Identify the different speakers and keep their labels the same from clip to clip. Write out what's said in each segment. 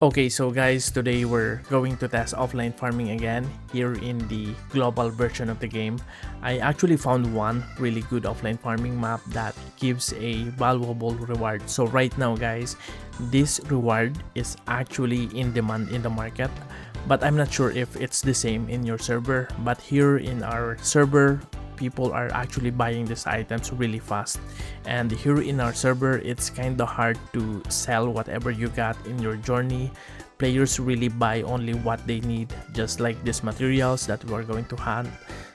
Speaker 1: Okay, so guys, today we're going to test offline farming again here in the global version of the game. I actually found one really good offline farming map that gives a valuable reward. So right now guys, this reward is actually in demand in the market, but I'm not sure if it's the same in your server. But here in our server, people are actually buying these items really fast, and here in our server it's kind of hard to sell whatever you got in your journey. Players really buy only what they need, just like these materials that we're going to hunt.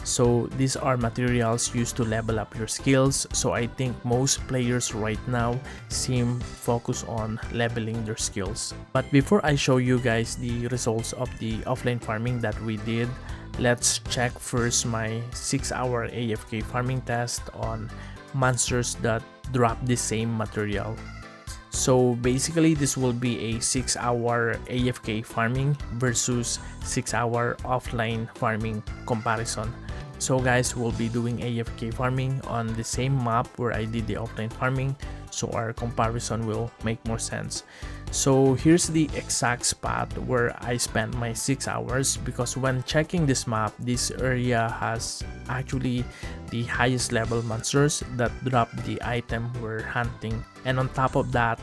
Speaker 1: So these are materials used to level up your skills, so I think most players right now seem focused on leveling their skills. But before I show you guys the results of the offline farming that we did, let's check first my 6-hour AFK farming test on monsters that drop the same material. So basically this will be a 6-hour AFK farming versus 6-hour offline farming comparison. So guys, we'll be doing AFK farming on the same map where I did the offline farming, so our comparison will make more sense. So here's the exact spot where I spent my 6 hours, because when checking this map, this area has actually the highest level monsters that drop the item we're hunting, and on top of that,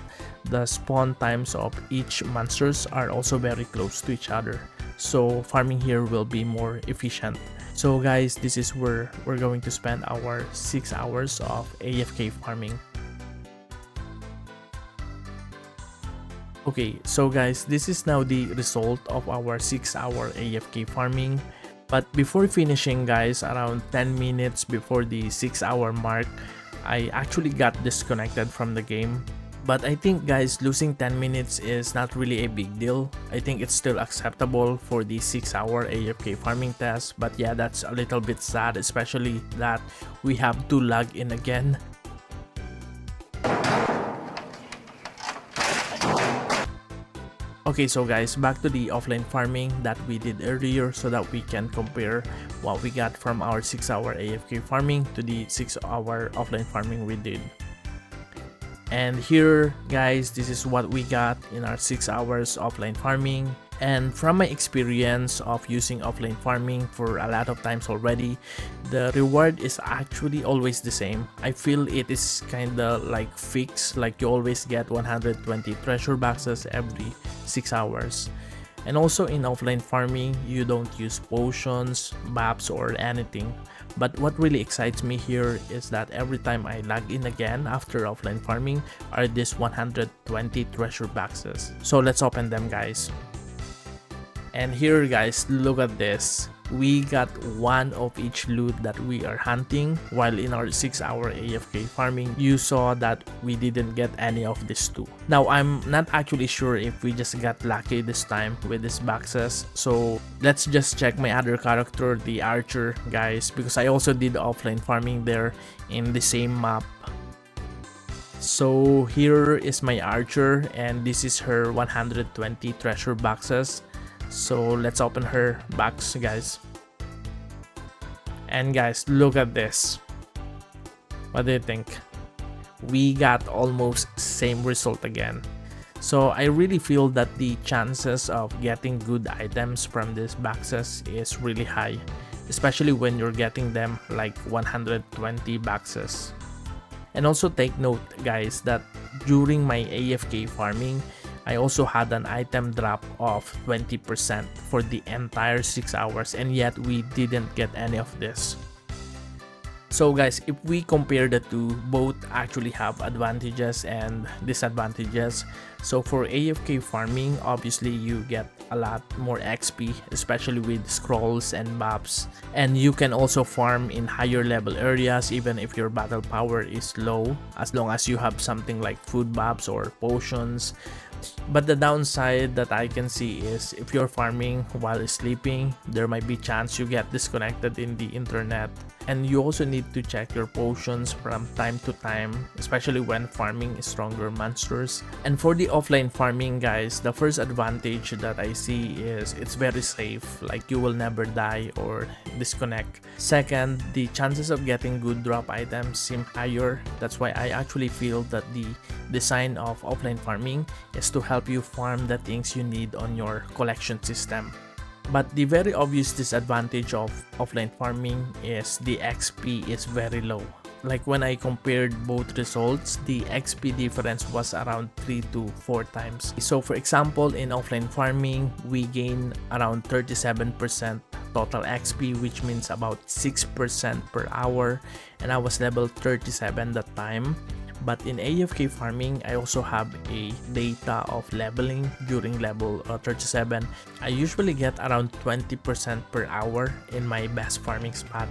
Speaker 1: the spawn times of each monsters are also very close to each other, so farming here will be more efficient. So guys, this is where we're going to spend our 6 hours of AFK farming. Okay, so guys, this is now the result of our 6-hour AFK farming. But before finishing guys, around 10 minutes before the 6-hour mark, I actually got disconnected from the game. But I think guys, losing 10 minutes is not really a big deal. I think it's still acceptable for the 6-hour AFK farming test. But yeah, that's a little bit sad, especially that we have to log in again. Okay, so guys, back to the offline farming that we did earlier so that we can compare what we got from our 6-hour AFK farming to the 6-hour offline farming we did. And here guys, this is what we got in our 6 hours offline farming. And from my experience of using offline farming for a lot of times already, the reward is actually always the same. I feel it is kinda like fixed, like you always get 120 treasure boxes every 6 hours. And also in offline farming, you don't use potions, maps, or anything. But what really excites me here is that every time I log in again after offline farming are these 120 treasure boxes. So let's open them guys. And here guys, look at this. We got one of each loot that we are hunting, while in our 6-hour AFK farming, you saw that we didn't get any of these two. Now, I'm not actually sure if we just got lucky this time with these boxes, so let's just check my other character, the archer guys, because I also did offline farming there in the same map. So here is my archer, and this is her 120 treasure boxes. So let's open her box guys. And guys, look at this. What do you think? We got almost same result again. So I really feel that the chances of getting good items from these boxes is really high, especially when you're getting them like 120 boxes. And also take note guys that during my AFK farming, I also had an item drop of 20% for the entire 6 hours, and yet we didn't get any of this. So guys, if we compare the two, both actually have advantages and disadvantages. So for AFK farming, obviously you get a lot more XP, especially with scrolls and maps. And you can also farm in higher level areas even if your battle power is low, as long as you have something like food maps or potions. But the downside that I can see is if you're farming while sleeping, there might be chance you get disconnected in the internet. And you also need to check your potions from time to time, especially when farming stronger monsters. And for the offline farming, guys, the first advantage that I see is it's very safe, like you will never die or disconnect. Second, the chances of getting good drop items seem higher. That's why I actually feel that the design of offline farming is to help you farm the things you need on your collection system. But the very obvious disadvantage of offline farming is the XP is very low. Like when I compared both results, the XP difference was around 3 to 4 times. So for example, in offline farming, we gain around 37% total XP, which means about 6% per hour, and I was level 37 that time. But in AFK farming, I also have a data of leveling during level 37. I usually get around 20% per hour in my best farming spot.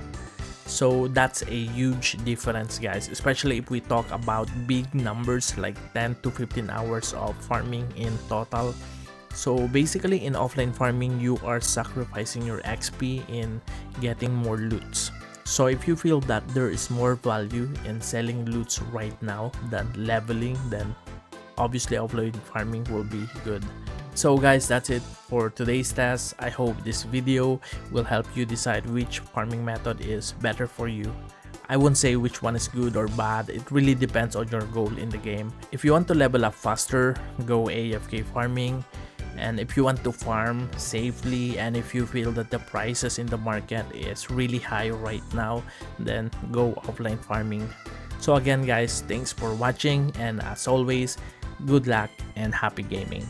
Speaker 1: So that's a huge difference, guys, especially if we talk about big numbers like 10 to 15 hours of farming in total. So basically in offline farming, you are sacrificing your XP in getting more loots. So if you feel that there is more value in selling loots right now than leveling, then obviously offline farming will be good. So guys, that's it for today's test. I hope this video will help you decide which farming method is better for you. I won't say which one is good or bad, it really depends on your goal in the game. If you want to level up faster, go AFK farming. And if you want to farm safely, and if you feel that the prices in the market is really high right now, then go offline farming. So again guys, thanks for watching, and as always, good luck and happy gaming.